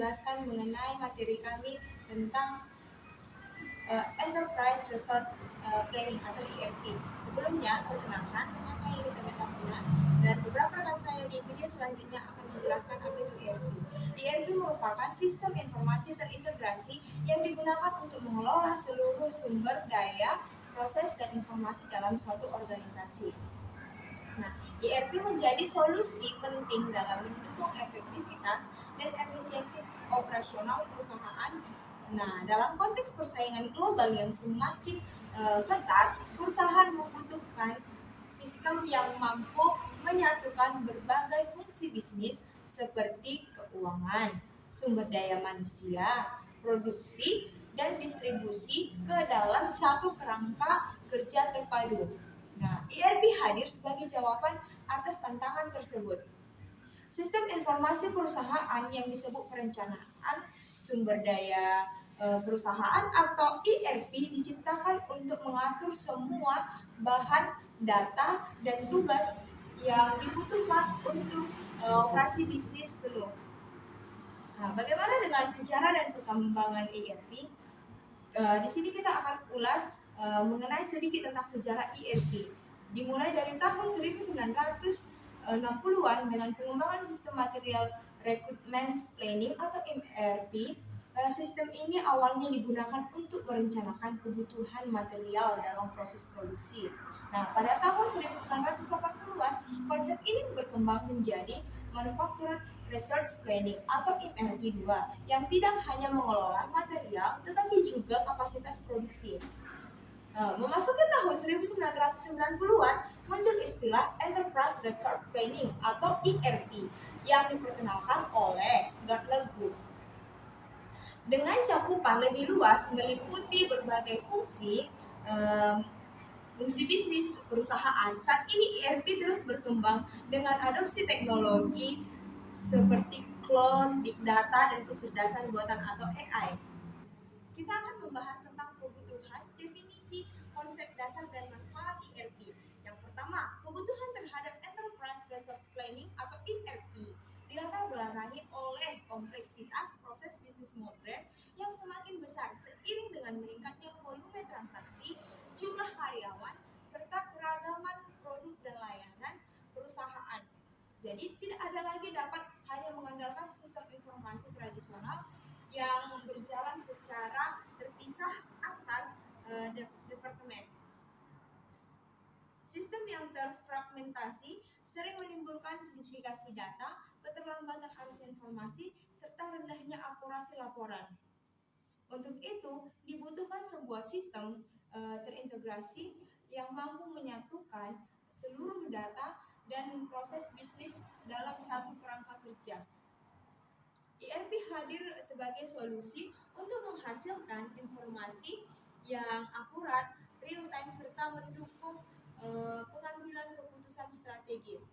menjelaskan mengenai materi kami tentang Enterprise Resource Planning atau ERP. Sebelumnya, perkenalkan, nama saya Elizabeth Amuna, dan beberapa rekan saya di video selanjutnya akan menjelaskan apa itu ERP. ERP merupakan sistem informasi terintegrasi yang digunakan untuk mengelola seluruh sumber daya, proses, dan informasi dalam suatu organisasi. Nah, ERP menjadi solusi penting dalam mendukung efektivitas dan efisiensi operasional perusahaan. Nah, dalam konteks persaingan global yang semakin ketat, perusahaan membutuhkan sistem yang mampu menyatukan berbagai fungsi bisnis seperti keuangan, sumber daya manusia, produksi, dan distribusi ke dalam satu kerangka kerja terpadu. Nah, ERP hadir sebagai jawaban atas tantangan tersebut. Sistem informasi perusahaan yang disebut perencanaan sumber daya perusahaan atau ERP diciptakan untuk mengatur semua bahan data dan tugas yang dibutuhkan untuk operasi bisnis penuh. Nah, bagaimana dengan sejarah dan perkembangan ERP? Di sini kita akan ulas mengenai sedikit tentang sejarah ERP. Dimulai dari tahun 1960-an dengan pengembangan sistem material recruitment planning atau MRP. Sistem ini awalnya digunakan untuk merencanakan kebutuhan material dalam proses produksi. Nah, pada tahun 1980-an, konsep ini berkembang menjadi Manufacturer Research Planning atau MRP2 yang tidak hanya mengelola material tetapi juga kapasitas produksi. Memasuki tahun 1990-an muncul istilah Enterprise Resource Planning atau ERP yang diperkenalkan oleh Gartner Group. Dengan cakupan lebih luas meliputi berbagai fungsi bisnis perusahaan, saat ini ERP terus berkembang dengan adopsi teknologi seperti cloud, big data, dan kecerdasan buatan atau AI. Kita akan membahas tentang kebutuhan, definisi, konsep dasar, dan manfaat ERP. Yang pertama, kebutuhan terhadap Enterprise Resource Planning atau ERP dilatar belakangi oleh kompleksitas proses bisnis modern yang semakin besar seiring dengan meningkatnya volume transaksi, jumlah karyawan, serta keragaman produk dan layanan perusahaan. Jadi tidak ada lagi dapat hanya mengandalkan sistem informasi tradisional yang berjalan secara terpisah antar departemen. Sistem yang terfragmentasi sering menimbulkan duplikasi data, keterlambatan arus informasi, serta rendahnya akurasi laporan. Untuk itu, dibutuhkan sebuah sistem terintegrasi yang mampu menyatukan seluruh data dan proses bisnis dalam satu kerangka kerja. ERP hadir sebagai solusi untuk menghasilkan informasi yang akurat, real time, serta mendukung pengambilan keputusan strategis.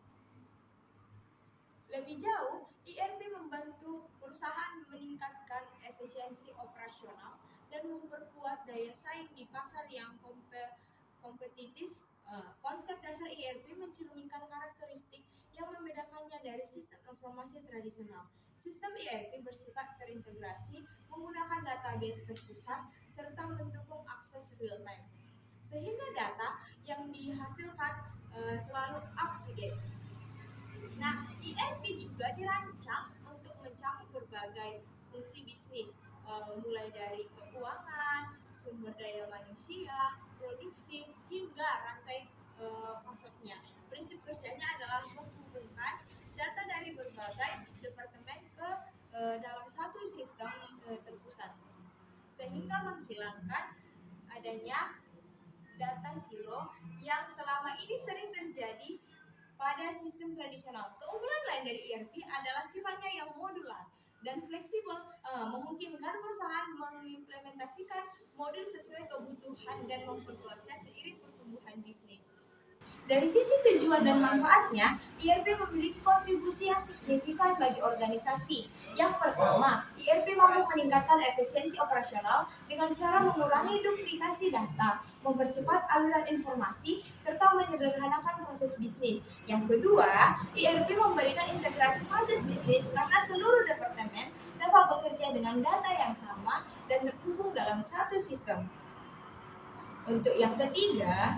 Lebih jauh, ERP membantu perusahaan meningkatkan efisiensi operasional dan memperkuat daya saing di pasar yang kompetitif. Konsep dasar ERP mencerminkan karakteristik yang membedakannya dari sistem informasi tradisional. Sistem ERP bersifat terintegrasi, menggunakan database terpusat, serta mendukung akses real time, sehingga data yang dihasilkan selalu up to date. Nah, ERP juga dirancang untuk mencakup berbagai fungsi bisnis, mulai dari keuangan, sumber daya manusia, produksi, hingga rantai pasoknya. Prinsip kerjanya adalah menghubungkan data dari berbagai departemen ke dalam satu sistem terpusat, sehingga menghilangkan adanya data silo yang selama ini sering terjadi pada sistem tradisional. Keunggulan lain dari ERP adalah sifatnya yang modular dan fleksibel, memungkinkan perusahaan mengimplementasikan modul sesuai kebutuhan dan memperluasnya seiring pertumbuhan bisnis. Dari sisi tujuan dan manfaatnya, ERP memiliki kontribusi yang signifikan bagi organisasi. Yang pertama, ERP mampu meningkatkan efisiensi operasional dengan cara mengurangi duplikasi data, mempercepat aliran informasi, serta menyederhanakan proses bisnis. Yang kedua, ERP memberikan integrasi proses bisnis karena seluruh departemen dapat bekerja dengan data yang sama dan terhubung dalam satu sistem. Untuk yang ketiga,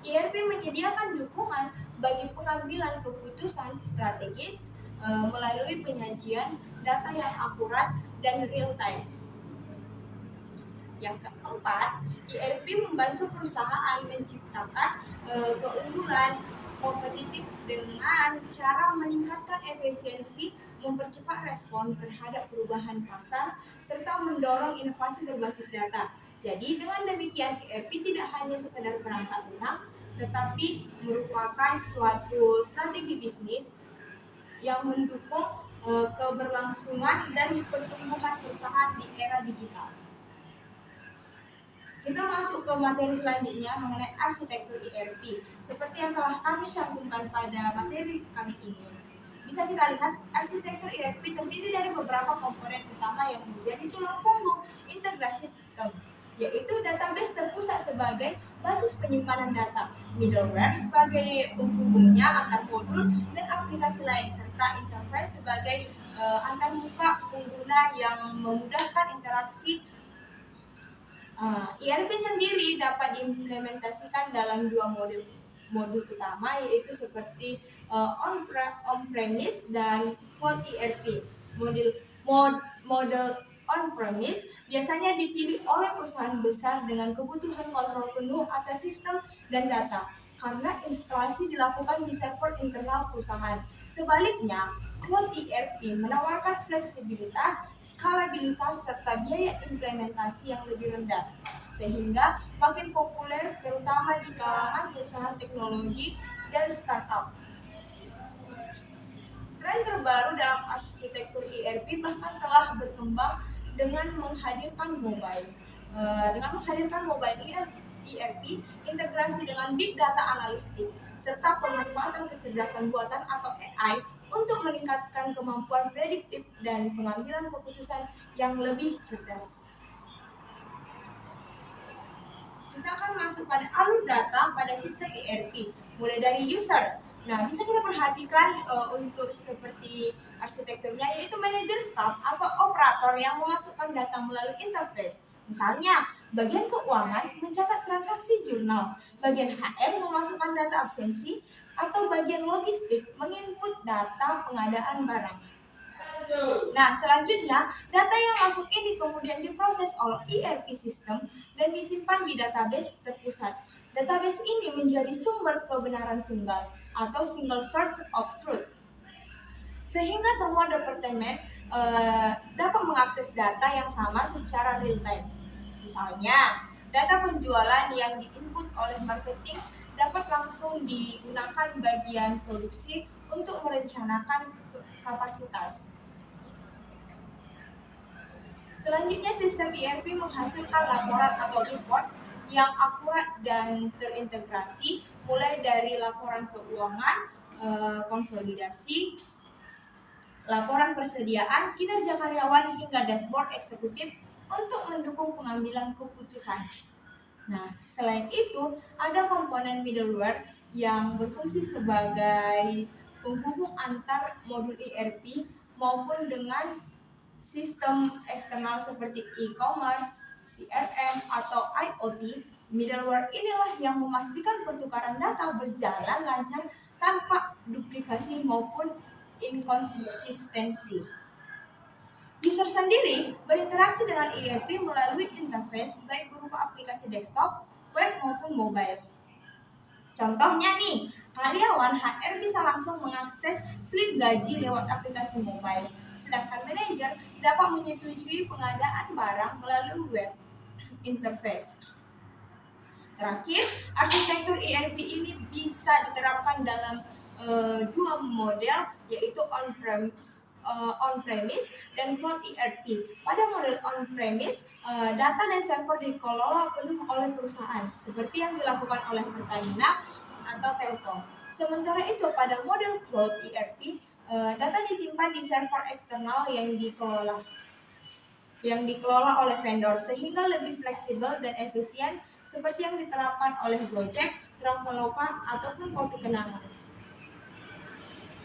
ERP menyediakan dukungan bagi pengambilan keputusan strategis melalui penyajian data yang akurat dan real time. Yang keempat, ERP membantu perusahaan menciptakan keunggulan kompetitif dengan cara meningkatkan efisiensi, mempercepat respon terhadap perubahan pasar, serta mendorong inovasi berbasis data. Jadi dengan demikian ERP tidak hanya sekedar perangkat lunak, tetapi merupakan suatu strategi bisnis yang mendukung keberlangsungan dan pertumbuhan perusahaan di era digital. Kita masuk ke materi selanjutnya mengenai arsitektur ERP. Seperti yang telah kami cantumkan pada materi kali ini, bisa kita lihat arsitektur ERP terdiri dari beberapa komponen utama yang menjadi tulang punggung integrasi sistem, yaitu database terpusat sebagai basis penyimpanan data, middleware sebagai penghubungnya antar modul dan aplikasi lain, serta interface sebagai antarmuka pengguna yang memudahkan interaksi. ERP sendiri dapat diimplementasikan dalam dua modul utama, yaitu seperti on-premise dan cloud ERP. Model on-premise biasanya dipilih oleh perusahaan besar dengan kebutuhan kontrol penuh atas sistem dan data, karena instalasi dilakukan di server internal perusahaan. Sebaliknya, cloud ERP menawarkan fleksibilitas, skalabilitas, serta biaya implementasi yang lebih rendah, sehingga makin populer terutama di kalangan perusahaan teknologi dan startup. Tren terbaru dalam arsitektur ERP bahkan telah berkembang dengan menghadirkan mobile. ERP, integrasi dengan big data analistik, serta pemanfaatan kecerdasan buatan atau AI untuk meningkatkan kemampuan prediktif dan pengambilan keputusan yang lebih cerdas. Kita akan masuk pada alur data pada sistem ERP, mulai dari user. Nah, bisa kita perhatikan untuk seperti arsitekturnya, yaitu manajer staff atau operator yang memasukkan data melalui interface. Misalnya, bagian keuangan mencatat transaksi jurnal, bagian HR memasukkan data absensi, atau bagian logistik menginput data pengadaan barang. Nah, selanjutnya, data yang masuk ini kemudian diproses oleh ERP sistem dan disimpan di database terpusat. Database ini menjadi sumber kebenaran tunggal atau single source of truth, sehingga semua departemen dapat mengakses data yang sama secara real time. Misalnya, data penjualan yang diinput oleh marketing dapat langsung digunakan bagian produksi untuk merencanakan kapasitas. Selanjutnya, sistem ERP menghasilkan laporan atau report yang akurat dan terintegrasi, mulai dari laporan keuangan, konsolidasi, laporan persediaan, kinerja karyawan, hingga dashboard eksekutif untuk mendukung pengambilan keputusan. Nah, selain itu, ada komponen middleware yang berfungsi sebagai penghubung antar modul ERP maupun dengan sistem eksternal seperti e-commerce, CRM, atau IoT. Middleware inilah yang memastikan pertukaran data berjalan lancar tanpa duplikasi maupun inkonsistensi. User sendiri berinteraksi dengan ERP melalui interface baik berupa aplikasi desktop, web maupun mobile. Contohnya nih, karyawan HR bisa langsung mengakses slip gaji lewat aplikasi mobile, sedangkan manajer dapat menyetujui pengadaan barang melalui web interface. Terakhir, arsitektur ERP ini bisa diterapkan dalam dua model, yaitu on-premise dan cloud ERP. Pada model on-premise, data dan server dikelola penuh oleh perusahaan, seperti yang dilakukan oleh Pertamina atau Telkom. Sementara itu, pada model cloud ERP, data disimpan di server eksternal yang dikelola oleh vendor, sehingga lebih fleksibel dan efisien, seperti yang diterapkan oleh Gojek, Traveloka, ataupun Kopi Kenangan.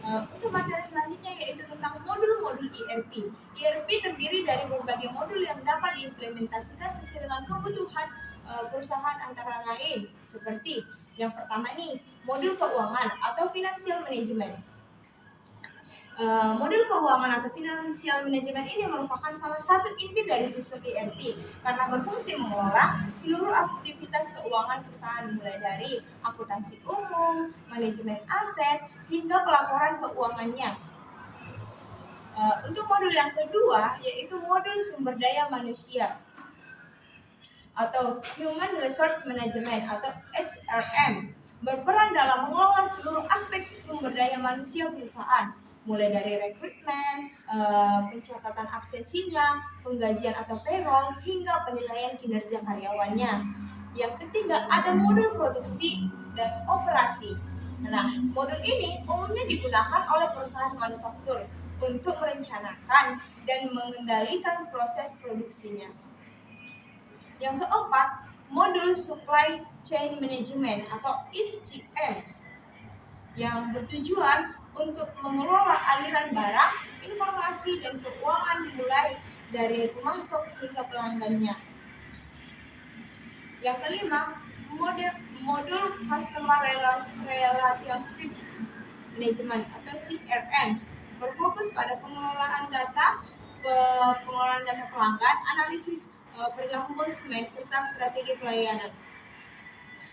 Untuk materi selanjutnya yaitu tentang modul-modul ERP. ERP terdiri dari berbagai modul yang dapat diimplementasikan sesuai dengan kebutuhan perusahaan antara lain seperti yang pertama nih, modul keuangan atau financial management. Modul keuangan atau financial management ini merupakan salah satu inti dari sistem ERP karena berfungsi mengelola seluruh aktivitas keuangan perusahaan mulai dari akuntansi umum, manajemen aset, hingga pelaporan keuangannya. Untuk modul yang kedua yaitu modul sumber daya manusia atau Human Resource Management atau HRM, berperan dalam mengelola seluruh aspek sumber daya manusia perusahaan, mulai dari rekrutmen, pencatatan absensinya, penggajian atau payroll, hingga penilaian kinerja karyawannya. Yang ketiga ada modul produksi dan operasi. Nah, modul ini umumnya digunakan oleh perusahaan manufaktur untuk merencanakan dan mengendalikan proses produksinya. Yang keempat, modul Supply Chain Management atau SCM yang bertujuan untuk mengelola aliran barang, informasi, dan keuangan mulai dari pemasok hingga pelanggannya. Yang kelima, modul Customer Relationship Management atau CRM berfokus pada pengelolaan data pelanggan, analisis perilaku konsumen, serta strategi pelayanan.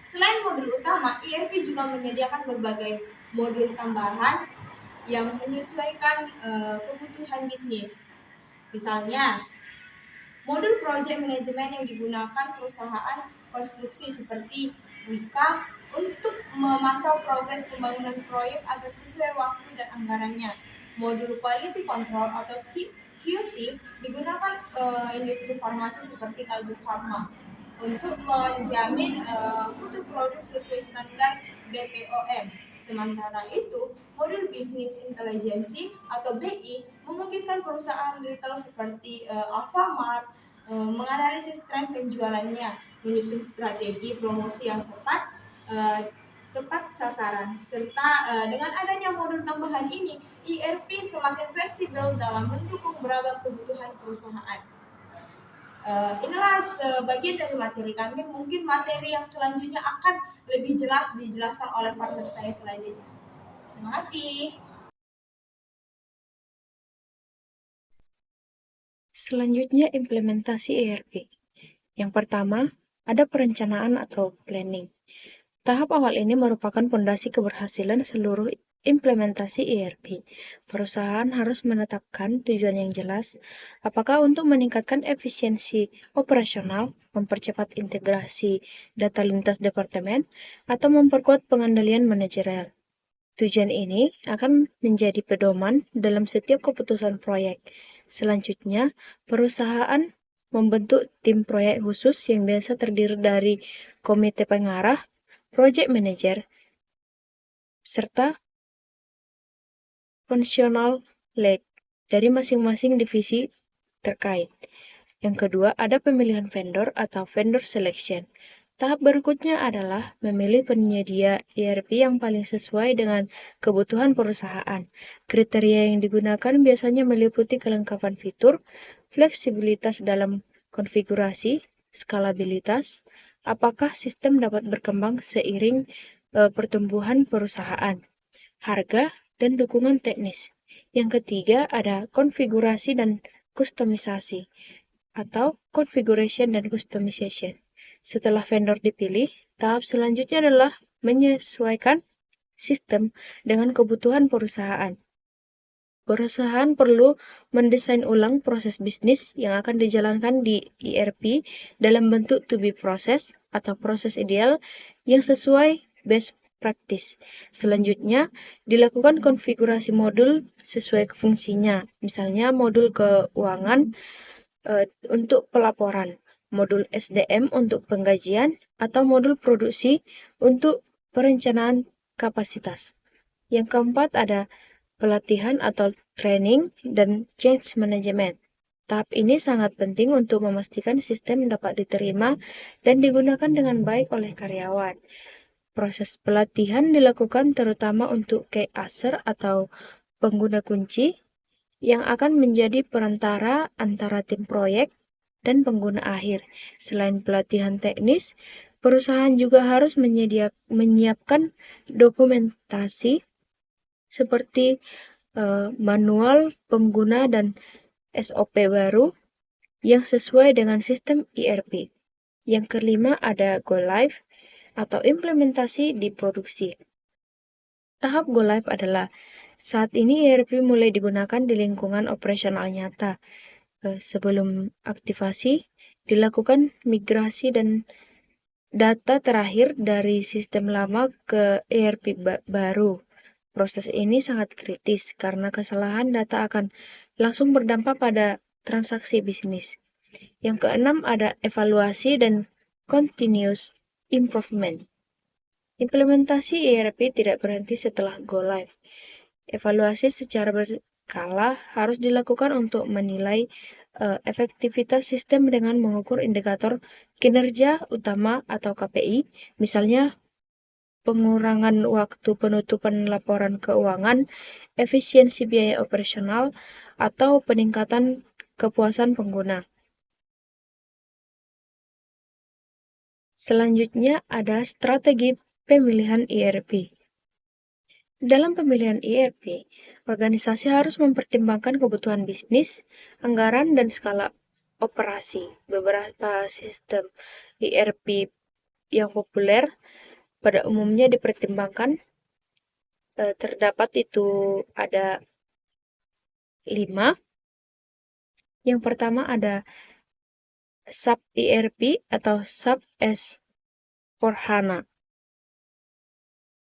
Selain modul utama, ERP juga menyediakan berbagai modul tambahan yang menyesuaikan kebutuhan bisnis. Misalnya, modul project management yang digunakan perusahaan konstruksi seperti Wika untuk memantau progres pembangunan proyek agar sesuai waktu dan anggarannya. Modul quality control atau QC digunakan industri farmasi seperti Kalbe Farma untuk menjamin mutu produk sesuai standar BPOM. Sementara itu, modul bisnis intelijensi atau BI memungkinkan perusahaan retail seperti Alfamart menganalisis tren penjualannya, menyusun strategi promosi yang tepat sasaran, serta dengan adanya modul tambahan ini, ERP semakin fleksibel dalam mendukung beragam kebutuhan perusahaan. Inilah sebagian dari materi kami. Mungkin materi yang selanjutnya akan lebih jelas dijelaskan oleh partner saya selanjutnya. Terima kasih. Selanjutnya implementasi ERP. Yang pertama, ada perencanaan atau planning. Tahap awal ini merupakan fondasi keberhasilan seluruh implementasi ERP. Perusahaan harus menetapkan tujuan yang jelas, apakah untuk meningkatkan efisiensi operasional, mempercepat integrasi data lintas departemen, atau memperkuat pengendalian manajerial. Tujuan ini akan menjadi pedoman dalam setiap keputusan proyek. Selanjutnya, perusahaan membentuk tim proyek khusus yang biasa terdiri dari komite pengarah, project manager, serta functional lead dari masing-masing divisi terkait. Yang kedua, ada pemilihan vendor atau vendor selection. Tahap berikutnya adalah memilih penyedia ERP yang paling sesuai dengan kebutuhan perusahaan. Kriteria yang digunakan biasanya meliputi kelengkapan fitur, fleksibilitas dalam konfigurasi, skalabilitas, apakah sistem dapat berkembang seiring pertumbuhan perusahaan, harga, dan dukungan teknis. Yang ketiga ada konfigurasi dan kustomisasi atau configuration dan customization. Setelah vendor dipilih, tahap selanjutnya adalah menyesuaikan sistem dengan kebutuhan perusahaan. Perusahaan perlu mendesain ulang proses bisnis yang akan dijalankan di ERP dalam bentuk to be process atau proses ideal yang sesuai best practice. Selanjutnya, dilakukan konfigurasi modul sesuai fungsinya. Misalnya modul keuangan untuk pelaporan, modul SDM untuk penggajian, atau modul produksi untuk perencanaan kapasitas. Yang keempat ada pelatihan atau training dan change management. Tahap ini sangat penting untuk memastikan sistem dapat diterima dan digunakan dengan baik oleh karyawan. Proses pelatihan dilakukan terutama untuk key user atau pengguna kunci yang akan menjadi perantara antara tim proyek dan pengguna akhir. Selain pelatihan teknis, perusahaan juga harus menyiapkan dokumentasi seperti manual pengguna dan SOP baru yang sesuai dengan sistem ERP. Yang kelima ada Go Live atau implementasi di produksi. Tahap Go Live adalah saat ini ERP mulai digunakan di lingkungan operasional nyata. Sebelum aktivasi, dilakukan migrasi dan data terakhir dari sistem lama ke ERP baru. Proses ini sangat kritis karena kesalahan data akan langsung berdampak pada transaksi bisnis. Yang keenam ada evaluasi dan continuous improvement. Implementasi ERP tidak berhenti setelah Go Live. Evaluasi secara berkala harus dilakukan untuk menilai efektivitas sistem dengan mengukur indikator kinerja utama atau KPI, misalnya pengurangan waktu penutupan laporan keuangan, efisiensi biaya operasional, atau peningkatan kepuasan pengguna. Selanjutnya ada strategi pemilihan ERP. Dalam pemilihan ERP, organisasi harus mempertimbangkan kebutuhan bisnis, anggaran, dan skala operasi. Beberapa sistem ERP yang populer pada umumnya dipertimbangkan, terdapat itu ada 5. Yang pertama ada SAP ERP atau SAP S/4HANA.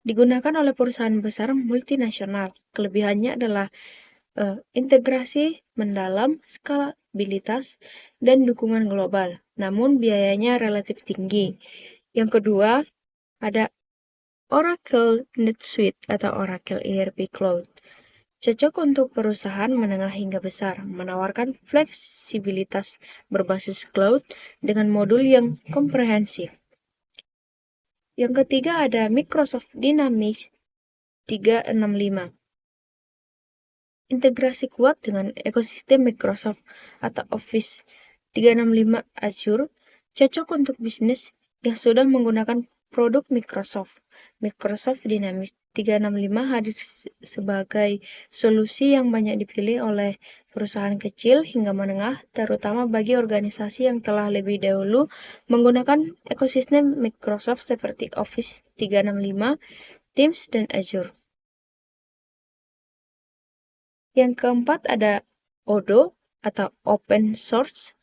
Digunakan oleh perusahaan besar multinasional. Kelebihannya adalah integrasi mendalam, skalabilitas, dan dukungan global. Namun biayanya relatif tinggi. Yang kedua, ada Oracle NetSuite atau Oracle ERP Cloud. Cocok untuk perusahaan menengah hingga besar, menawarkan fleksibilitas berbasis cloud dengan modul yang komprehensif. Yang ketiga ada Microsoft Dynamics 365. Integrasi kuat dengan ekosistem Microsoft atau Office 365 Azure cocok untuk bisnis yang sudah menggunakan produk Microsoft. Microsoft Dynamics 365 hadir sebagai solusi yang banyak dipilih oleh perusahaan kecil hingga menengah, terutama bagi organisasi yang telah lebih dahulu menggunakan ekosistem Microsoft seperti Office 365, Teams, dan Azure. Yang keempat ada Odoo atau Open Source.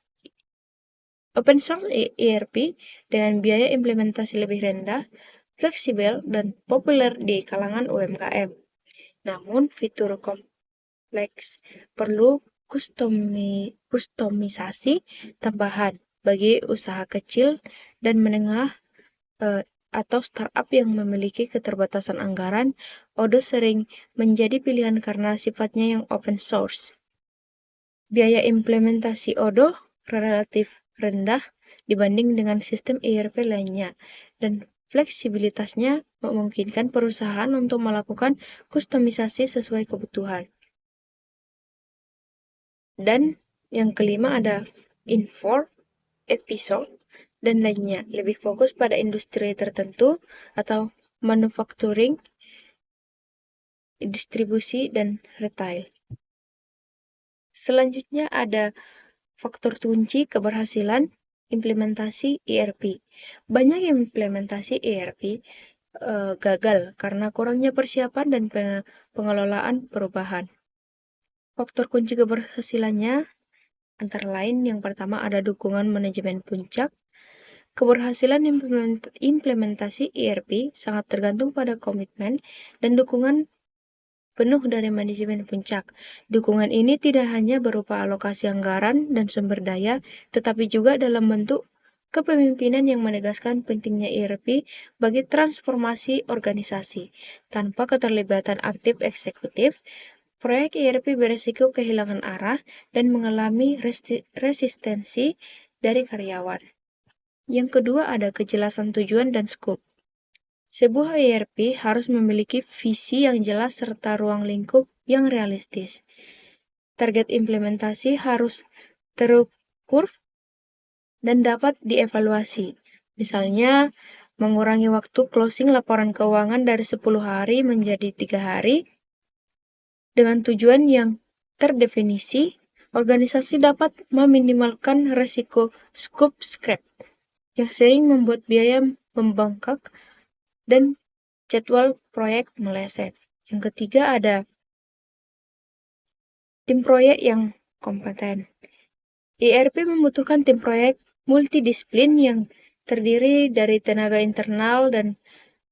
Open Source ERP dengan biaya implementasi lebih rendah, fleksibel, dan populer di kalangan UMKM. Namun, fitur kompleks perlu kustomisasi tambahan bagi usaha kecil dan menengah atau startup yang memiliki keterbatasan anggaran. Odoo sering menjadi pilihan karena sifatnya yang open source. Biaya implementasi Odoo relatif rendah dibanding dengan sistem ERP lainnya, dan fleksibilitasnya memungkinkan perusahaan untuk melakukan kustomisasi sesuai kebutuhan. Dan yang kelima ada Infor, Episode, dan lainnya, lebih fokus pada industri tertentu atau manufacturing, distribusi, dan retail. Selanjutnya ada faktor kunci keberhasilan implementasi ERP. Banyak implementasi ERP gagal karena kurangnya persiapan dan pengelolaan perubahan. Faktor kunci keberhasilannya antara lain yang pertama ada dukungan manajemen puncak. Keberhasilan implementasi ERP sangat tergantung pada komitmen dan dukungan penuh dari manajemen puncak. Dukungan ini tidak hanya berupa alokasi anggaran dan sumber daya, tetapi juga dalam bentuk kepemimpinan yang menegaskan pentingnya ERP bagi transformasi organisasi. Tanpa keterlibatan aktif eksekutif, proyek ERP beresiko kehilangan arah dan mengalami resistensi dari karyawan. Yang kedua ada kejelasan tujuan dan skop. Sebuah ERP harus memiliki visi yang jelas serta ruang lingkup yang realistis. Target implementasi harus terukur dan dapat dievaluasi. Misalnya, mengurangi waktu closing laporan keuangan dari 10 hari menjadi 3 hari. Dengan tujuan yang terdefinisi, organisasi dapat meminimalkan risiko scope scrap yang sering membuat biaya membengkak dan jadwal proyek meleset. Yang ketiga ada tim proyek yang kompeten. ERP membutuhkan tim proyek multidisiplin yang terdiri dari tenaga internal dan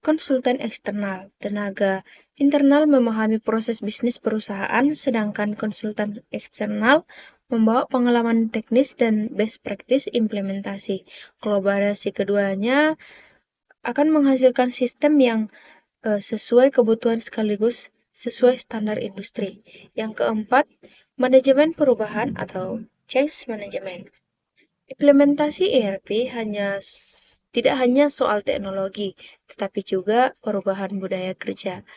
konsultan eksternal. Tenaga internal memahami proses bisnis perusahaan, sedangkan konsultan eksternal membawa pengalaman teknis dan best practice implementasi. Kolaborasi keduanya akan menghasilkan sistem yang sesuai kebutuhan sekaligus sesuai standar industri. Yang keempat, manajemen perubahan atau change management. Implementasi ERP tidak hanya soal teknologi, tetapi juga perubahan budaya kerja.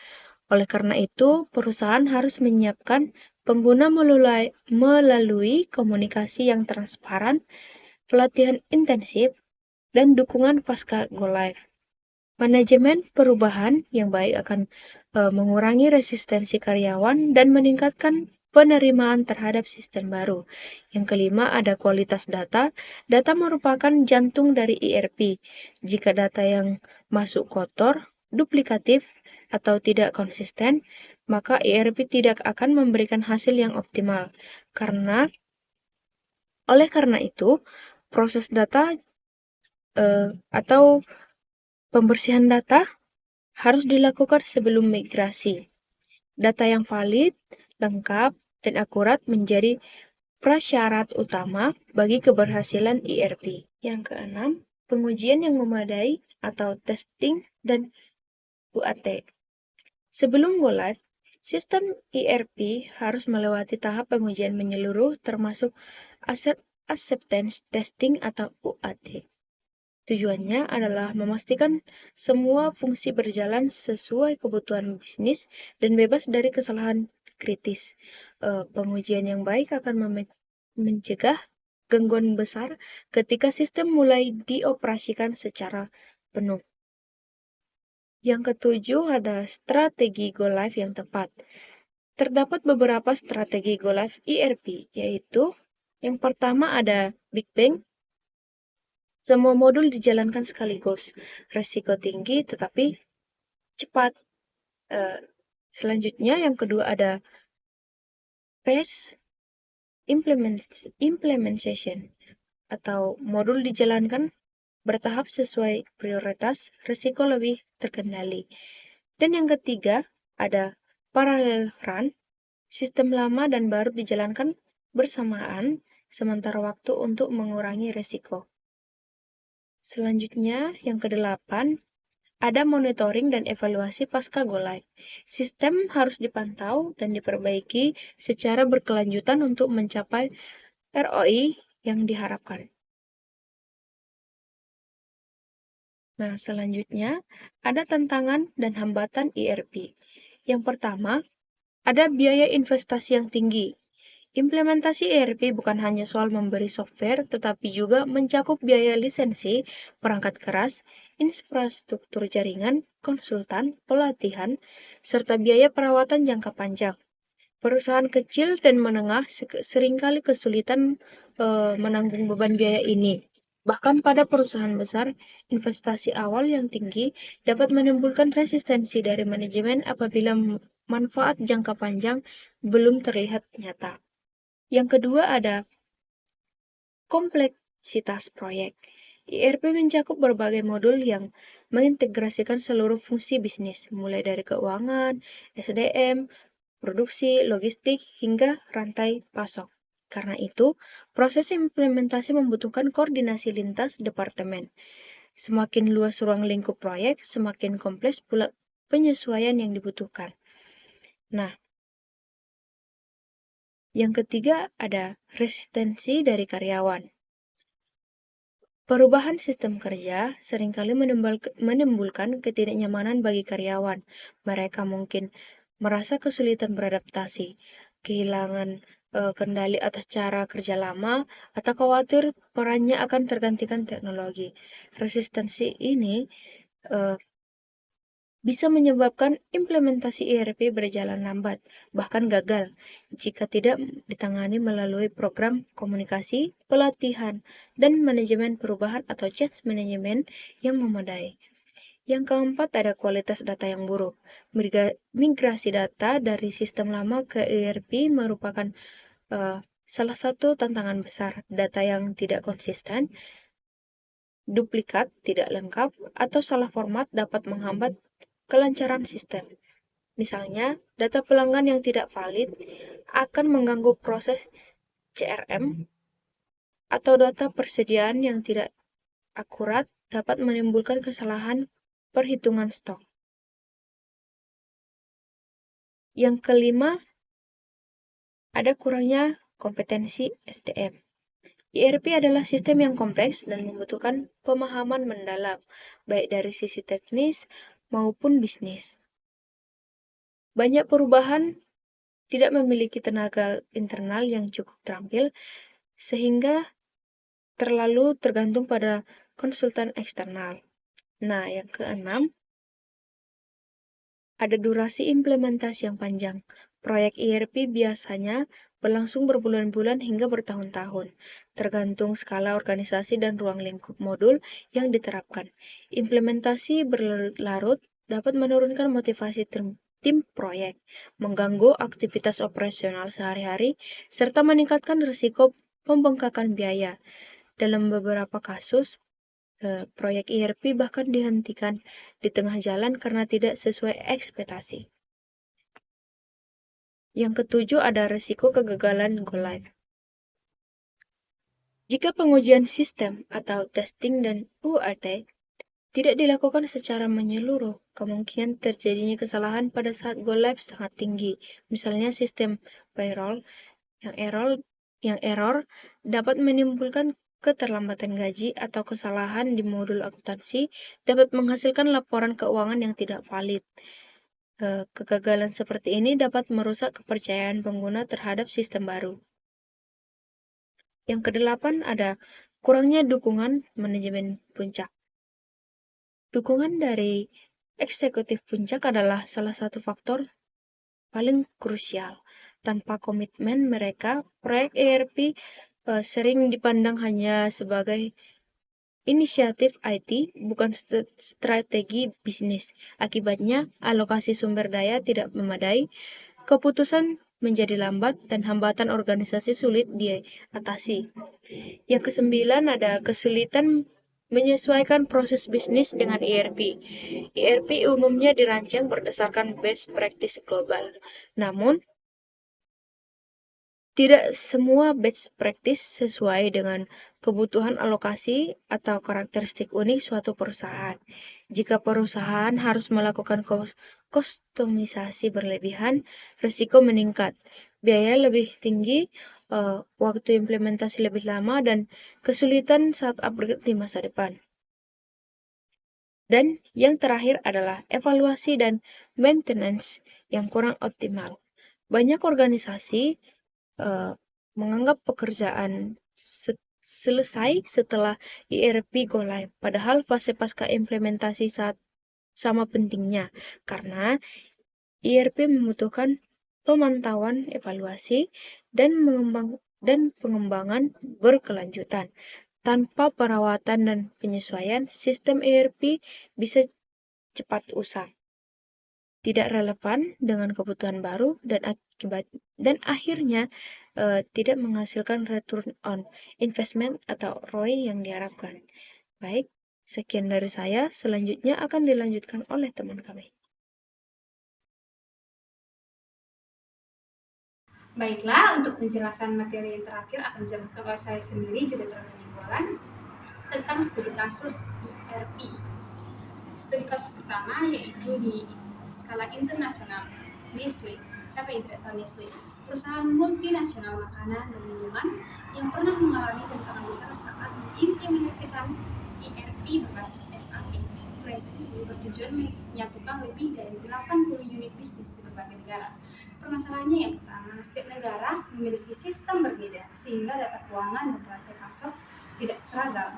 Oleh karena itu, perusahaan harus menyiapkan pengguna melalui komunikasi yang transparan, pelatihan intensif, dan dukungan pasca go live. Manajemen perubahan yang baik akan mengurangi resistensi karyawan dan meningkatkan penerimaan terhadap sistem baru. Yang kelima ada kualitas data. Data merupakan jantung dari ERP. Jika data yang masuk kotor, duplikatif, atau tidak konsisten, maka ERP tidak akan memberikan hasil yang optimal. Oleh karena itu, proses data atau pembersihan data harus dilakukan sebelum migrasi. Data yang valid, lengkap, dan akurat menjadi prasyarat utama bagi keberhasilan ERP. Yang keenam, pengujian yang memadai atau testing dan UAT. Sebelum go live, sistem ERP harus melewati tahap pengujian menyeluruh termasuk acceptance testing atau UAT. Tujuannya adalah memastikan semua fungsi berjalan sesuai kebutuhan bisnis dan bebas dari kesalahan kritis. Pengujian yang baik akan mencegah gangguan besar ketika sistem mulai dioperasikan secara penuh. Yang ketujuh ada strategi go live yang tepat. Terdapat beberapa strategi go live ERP, yaitu yang pertama ada Big Bang. Semua modul dijalankan sekaligus, resiko tinggi tetapi cepat. Selanjutnya yang kedua ada phase implementation atau modul dijalankan bertahap sesuai prioritas, resiko lebih terkendali. Dan yang ketiga ada parallel run, sistem lama dan baru dijalankan bersamaan sementara waktu untuk mengurangi resiko. Selanjutnya, yang kedelapan, ada monitoring dan evaluasi pasca go live. Sistem harus dipantau dan diperbaiki secara berkelanjutan untuk mencapai ROI yang diharapkan. Nah, selanjutnya, ada tantangan dan hambatan ERP. Yang pertama, ada biaya investasi yang tinggi. Implementasi ERP bukan hanya soal memberi software, tetapi juga mencakup biaya lisensi, perangkat keras, infrastruktur jaringan, konsultan, pelatihan, serta biaya perawatan jangka panjang. Perusahaan kecil dan menengah seringkali kesulitan menanggung beban biaya ini. Bahkan pada perusahaan besar, investasi awal yang tinggi dapat menimbulkan resistensi dari manajemen apabila manfaat jangka panjang belum terlihat nyata. Yang kedua ada kompleksitas proyek. ERP mencakup berbagai modul yang mengintegrasikan seluruh fungsi bisnis, mulai dari keuangan, SDM, produksi, logistik, hingga rantai pasok. Karena itu, proses implementasi membutuhkan koordinasi lintas departemen. Semakin luas ruang lingkup proyek, semakin kompleks pula penyesuaian yang dibutuhkan. Nah, yang ketiga ada resistensi dari karyawan. Perubahan sistem kerja seringkali menimbulkan ketidaknyamanan bagi karyawan. Mereka mungkin merasa kesulitan beradaptasi, kehilangan kendali atas cara kerja lama, atau khawatir perannya akan tergantikan teknologi. Resistensi ini eh, bisa menyebabkan implementasi ERP berjalan lambat, bahkan gagal, jika tidak ditangani melalui program komunikasi, pelatihan, dan manajemen perubahan atau change management yang memadai. Yang keempat, ada kualitas data yang buruk. Migrasi data dari sistem lama ke ERP merupakan salah satu tantangan besar. Data yang tidak konsisten, duplikat, tidak lengkap, atau salah format dapat menghambat kelancaran sistem. Misalnya, data pelanggan yang tidak valid akan mengganggu proses CRM, atau data persediaan yang tidak akurat dapat menimbulkan kesalahan perhitungan stok. Yang kelima, ada kurangnya kompetensi SDM. ERP adalah sistem yang kompleks dan membutuhkan pemahaman mendalam, baik dari sisi teknis maupun bisnis. Banyak perubahan tidak memiliki tenaga internal yang cukup terampil, sehingga terlalu tergantung pada konsultan eksternal. Nah, yang keenam, ada durasi implementasi yang panjang. Proyek ERP biasanya berlangsung berbulan-bulan hingga bertahun-tahun, tergantung skala organisasi dan ruang lingkup modul yang diterapkan. Implementasi berlarut-larut dapat menurunkan motivasi tim proyek, mengganggu aktivitas operasional sehari-hari, serta meningkatkan risiko pembengkakan biaya. Dalam beberapa kasus, proyek ERP bahkan dihentikan di tengah jalan karena tidak sesuai ekspektasi. Yang ketujuh, ada risiko kegagalan go live. Jika pengujian sistem atau testing dan UAT tidak dilakukan secara menyeluruh, kemungkinan terjadinya kesalahan pada saat go live sangat tinggi. Misalnya sistem payroll yang error dapat menimbulkan keterlambatan gaji, atau kesalahan di modul akuntansi dapat menghasilkan laporan keuangan yang tidak valid. Kegagalan seperti ini dapat merusak kepercayaan pengguna terhadap sistem baru. Yang kedelapan, ada kurangnya dukungan manajemen puncak. Dukungan dari eksekutif puncak adalah salah satu faktor paling krusial. Tanpa komitmen mereka, proyek ERP sering dipandang hanya sebagai inisiatif IT, bukan strategi bisnis. Akibatnya, alokasi sumber daya tidak memadai, keputusan menjadi lambat, dan hambatan organisasi sulit diatasi. Yang kesembilan, ada kesulitan menyesuaikan proses bisnis dengan ERP. ERP umumnya dirancang berdasarkan best practice global. Namun, tidak semua best practice sesuai dengan kebutuhan alokasi atau karakteristik unik suatu perusahaan. Jika perusahaan harus melakukan kustomisasi berlebihan, risiko meningkat, biaya lebih tinggi, waktu implementasi lebih lama, dan kesulitan saat upgrade di masa depan. Dan yang terakhir adalah evaluasi dan maintenance yang kurang optimal. Banyak organisasi menganggap pekerjaan selesai setelah ERP go live, padahal fase pasca implementasi saat sama pentingnya, karena ERP membutuhkan pemantauan, evaluasi, dan pengembangan berkelanjutan. Tanpa perawatan dan penyesuaian, sistem ERP bisa cepat usang, tidak relevan dengan kebutuhan baru, dan akhirnya tidak menghasilkan return on investment atau ROI yang diharapkan. Baik, sekian dari saya. Selanjutnya akan dilanjutkan oleh teman kami. Baiklah, untuk penjelasan materi yang terakhir akan dijelaskan oleh saya sendiri, Judith Minggualan, tentang studi kasus ERP. Studi kasus pertama yaitu di skala internasional, Nestle. Siapa yang tidak tahu Nestle? Perusahaan multinasional makanan dan minuman yang pernah mengalami tantangan besar saat mengimplementasikan ERP berbasis SAP. Proyek ini bertujuan menyatukan lebih dari 80 unit bisnis di berbagai negara. Permasalahannya yang pertama, setiap negara memiliki sistem berbeda sehingga data keuangan dan rantai pasok tidak seragam.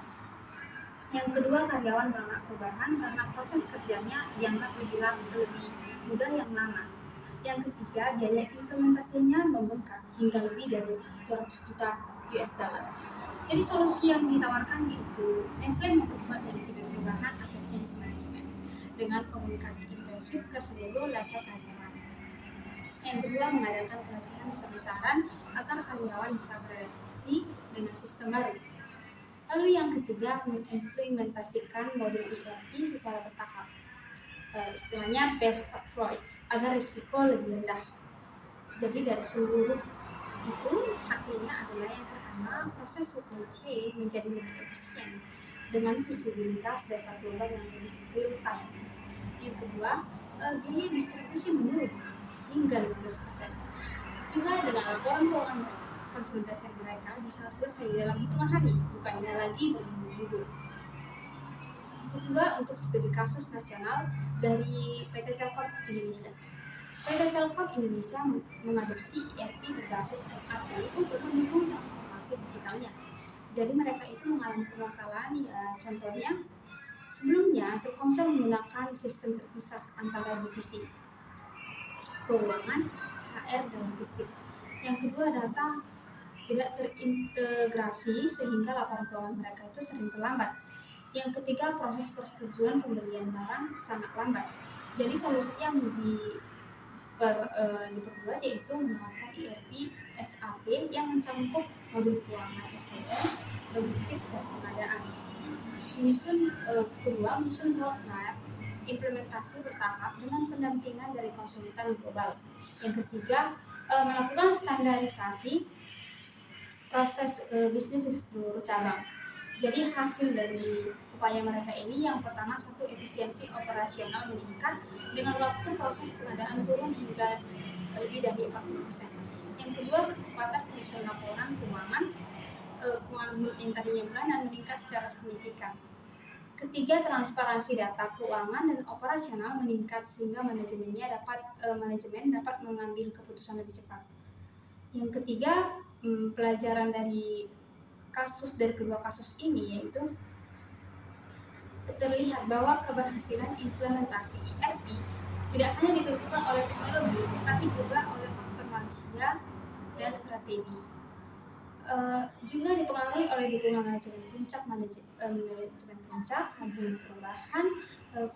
Yang kedua, karyawan menolak perubahan karena proses kerjanya dianggap lebih mudah yang lama. Yang ketiga, biaya implementasinya membengkak hingga lebih dari 200 juta US dollar. Jadi solusi yang ditawarkan yaitu Nestle memperkuat manajemen perubahan atau change management dengan komunikasi intensif ke seluruh level karyawan. Yang kedua, mengadakan pelatihan besar-besaran agar karyawan bisa beradaptasi dengan sistem baru. Lalu yang ketiga, mengimplementasikan modul ERP secara bertahap. Istilahnya best approach agar risiko lebih rendah. Jadi dari seluruh itu hasilnya adalah yang pertama, proses supply chain menjadi lebih efisien dengan visibilitas data global yang lebih real time. Yang kedua, biaya distribusi menurun hingga 15%. Juga dengan laporan keuangan konsolidasi mereka bisa selesai dalam hitungan hari, bukannya lagi berminggu-minggu. Kedua, untuk studi kasus nasional dari PT Telkom Indonesia. PT Telkom Indonesia mengadopsi ERP berbasis SAP untuk mendukung transformasi digitalnya. Jadi mereka itu mengalami permasalahan ya, contohnya sebelumnya Telkomsel menggunakan sistem terpisah antara divisi keuangan, HR, dan logistik. Yang kedua, data tidak terintegrasi sehingga laporan keuangan mereka itu sering terlambat. Yang ketiga, proses persetujuan pembelian barang sangat lambat. Jadi solusi yang diperbuat yaitu menerapkan ERP SAP yang mencangkup modul keuangan SDM, logistik, dan pengadaan. Menyusun roadmap implementasi bertahap dengan pendampingan dari konsultan global. Yang ketiga, melakukan standarisasi proses bisnis di seluruh cabang. Jadi hasil dari upaya mereka ini yang pertama, satu, efisiensi operasional meningkat dengan waktu proses pengadaan turun hingga lebih dari 40%. Yang kedua, kecepatan penyusunan laporan keuangan yang tadinya bulanan meningkat secara signifikan. Ketiga, transparansi data keuangan dan operasional meningkat sehingga manajemen dapat mengambil keputusan lebih cepat. Yang ketiga, pelajaran dari kedua kasus ini yaitu terlihat bahwa keberhasilan implementasi ERP tidak hanya ditentukan oleh teknologi, tapi juga oleh faktor manusia dan strategi. Juga dipengaruhi oleh dukungan manajemen puncak, manajemen perubahan,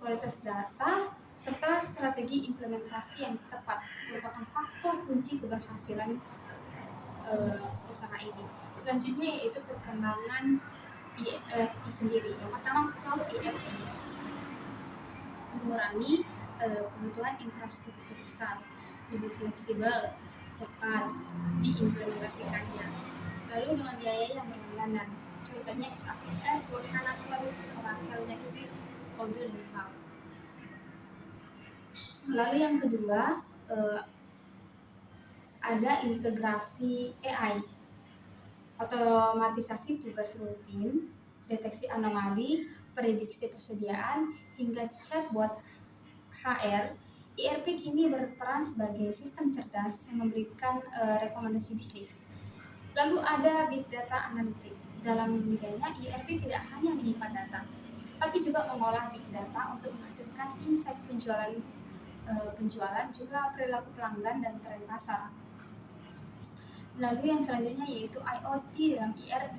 kualitas data, serta strategi implementasi yang tepat merupakan faktor kunci keberhasilan usaha ini. Selanjutnya yaitu perkembangan ERP sendiri. Yang pertama, cloud ERP mengurangi kebutuhan infrastruktur besar, lebih fleksibel, cepat diimplementasikannya. Lalu dengan biaya yang berlangganan, contohnya SAP, S/4HANA Cloud, Oracle NetSuite, Odoo, dan Cloud. Lalu yang kedua, ada integrasi AI, otomatisasi tugas rutin, deteksi anomali, prediksi persediaan, hingga chatbot HR. ERP kini berperan sebagai sistem cerdas yang memberikan rekomendasi bisnis. Lalu ada big data analytics. Dalam bidangnya, ERP tidak hanya menyimpan data, tapi juga mengolah big data untuk menghasilkan insight penjualan, juga perilaku pelanggan dan tren pasar. Lalu yang selanjutnya yaitu IoT dalam ERP.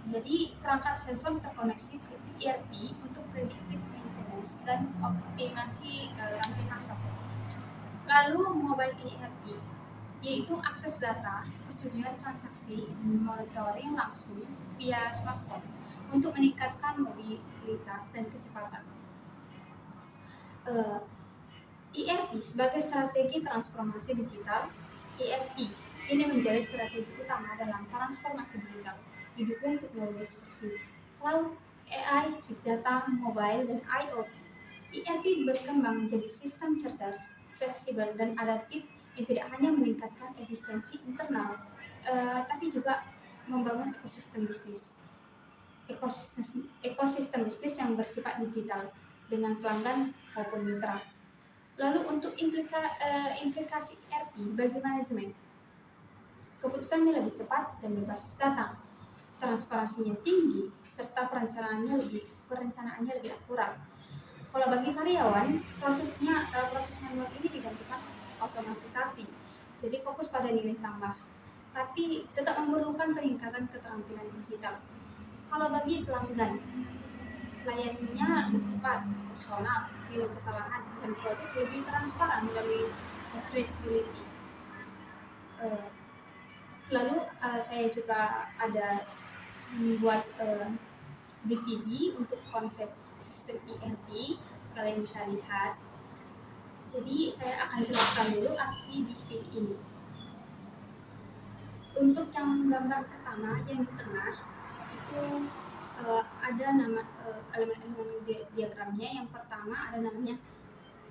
Jadi perangkat sensor terkoneksi ke ERP untuk predictive maintenance dan optimasi rantai pasok. Lalu mobile ERP yaitu akses data, persetujuan transaksi, monitoring langsung via smartphone untuk meningkatkan mobilitas dan kecepatan. ERP sebagai strategi transformasi digital. ERP ini menjadi strategi utama dalam transformasi digital, didukung teknologi seperti cloud, AI, big data, mobile, dan IoT. ERP berkembang menjadi sistem cerdas, fleksibel, dan adaptif yang tidak hanya meningkatkan efisiensi internal, tapi juga membangun ekosistem bisnis. Ekosistem bisnis yang bersifat digital dengan pelanggan maupun mitra. Lalu untuk implikasi ERP bagi manajemen, keputusannya lebih cepat dan berbasis data, transparansinya tinggi, serta perencanaannya lebih akurat. Kalau bagi karyawan, proses manual ini digantikan otomatisasi, jadi fokus pada nilai tambah, tapi tetap memerlukan peningkatan keterampilan digital. Kalau bagi pelanggan, layanannya lebih cepat, personal, minim kesalahan, dan produk lebih transparan melalui traceability. Lalu saya juga ada membuat DVD untuk konsep sistem ERP, kalian bisa lihat. Jadi saya akan jelaskan dulu arti DVD ini. Untuk yang gambar pertama yang di tengah itu ada nama elemen-elemen diagramnya. Yang pertama ada namanya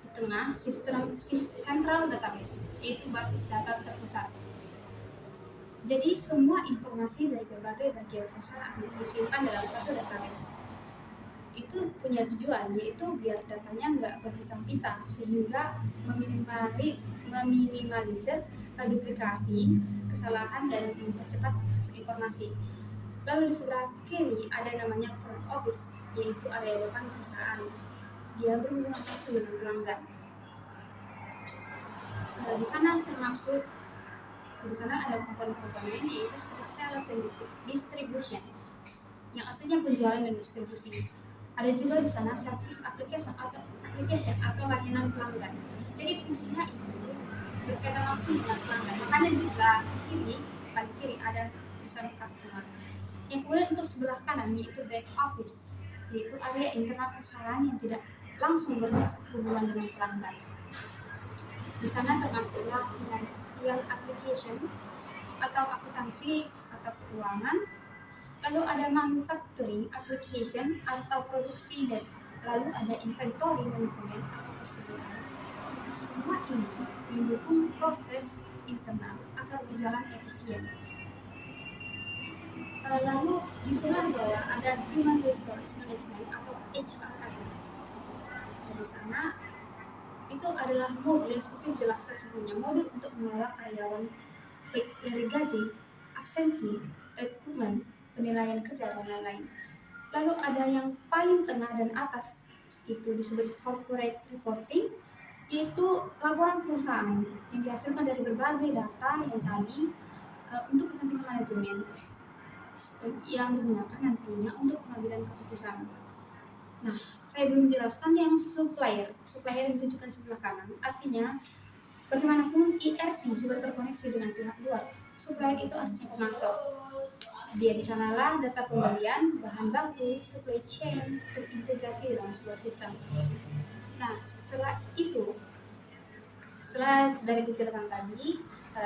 di tengah central database, yaitu basis data terpusat. Jadi semua informasi dari berbagai bagian perusahaan disimpan dalam satu database. Itu punya tujuan, yaitu biar datanya nggak berpisah-pisah, sehingga meminimalisir duplikasi, kesalahan, dan mempercepat akses informasi. Lalu di sebelah kiri ada namanya front office, yaitu area depan perusahaan. Dia berhubungan langsung dengan pelanggan. Di sana ada komponen-komponen, yaitu seperti sales dan distribution, yang artinya penjualan dan distribusi. Ada juga di sana service application atau layanan pelanggan. Jadi fungsinya itu berkaitan langsung dengan pelanggan. Makanya di sebelah paling kiri ada tulisan customer. Yang kemudian untuk sebelah kanan yaitu back office, yaitu area internal perusahaan yang tidak langsung berhubungan dengan pelanggan. Di sana termasuklah financial application atau akuntansi atau keuangan. Lalu ada manufacturing application atau produksi, dan lalu ada inventory management atau persediaan. Semua ini mendukung proses internal agar berjalan efisien. Lalu di sebelah bawah ada human resource management atau HRM. Di sana itu adalah modul yang seperti dijelaskan sebelumnya, modul untuk mengelola karyawan baik dari gaji, absensi, rekrutmen, penilaian kerja, dan lain-lain. Lalu ada yang paling tengah dan atas, itu disebut corporate reporting, yaitu laporan perusahaan yang dihasilkan dari berbagai data yang tadi untuk kepentingan manajemen yang digunakan nantinya untuk pengambilan keputusan. Nah, saya belum jelaskan yang supplier yang ditunjukkan sebelah kanan. Artinya, bagaimanapun ERP juga terkoneksi dengan pihak luar. Supplier itu artinya pemasok. Dia di sanalah data pembelian, bahan baku, supply chain terintegrasi dalam sebuah sistem. Nah, setelah dari penjelasan tadi,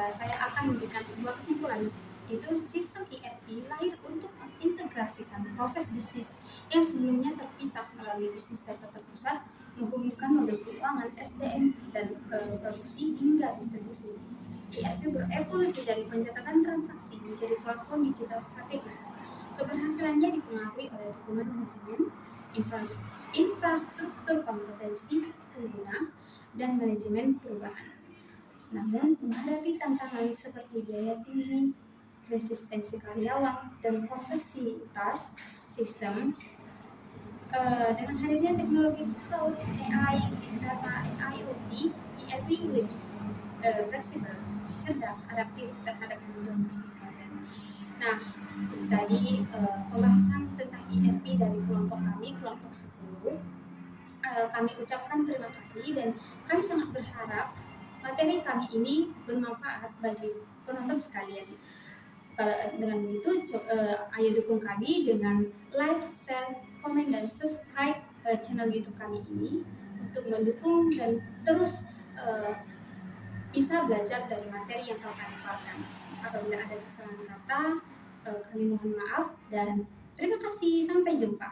saya akan memberikan sebuah kesimpulan, yaitu sistem ERP lahir untuk mengintegrasikan proses bisnis yang sebelumnya terpisah melalui bisnis data terpusat, menghubungkan model keuangan, SDM, dan produksi hingga distribusi. ERP berevolusi dari pencatatan transaksi menjadi platform digital strategis. Keberhasilannya dipengaruhi oleh dukungan manajemen, infrastruktur kompetensi pengguna, dan manajemen perubahan. Namun, menghadapi tantangan seperti biaya tinggi, resistensi karyawan, dan kompleksitas sistem, dengan hadirnya teknologi cloud, AI, big data, IoT, ERP lebih fleksibel, cerdas, adaptif terhadap kebutuhan bisnis modern. Nah, itu tadi pembahasan tentang ERP dari kelompok 10. Kami ucapkan terima kasih, dan kami sangat berharap materi kami ini bermanfaat bagi penonton sekalian. Dengan begitu, ayo dukung kami dengan like, share, komen, dan subscribe channel YouTube kami ini untuk mendukung dan terus bisa belajar dari materi yang telah kami keluarkan. Apabila ada kesalahan kata, kami mohon maaf, dan terima kasih. Sampai jumpa.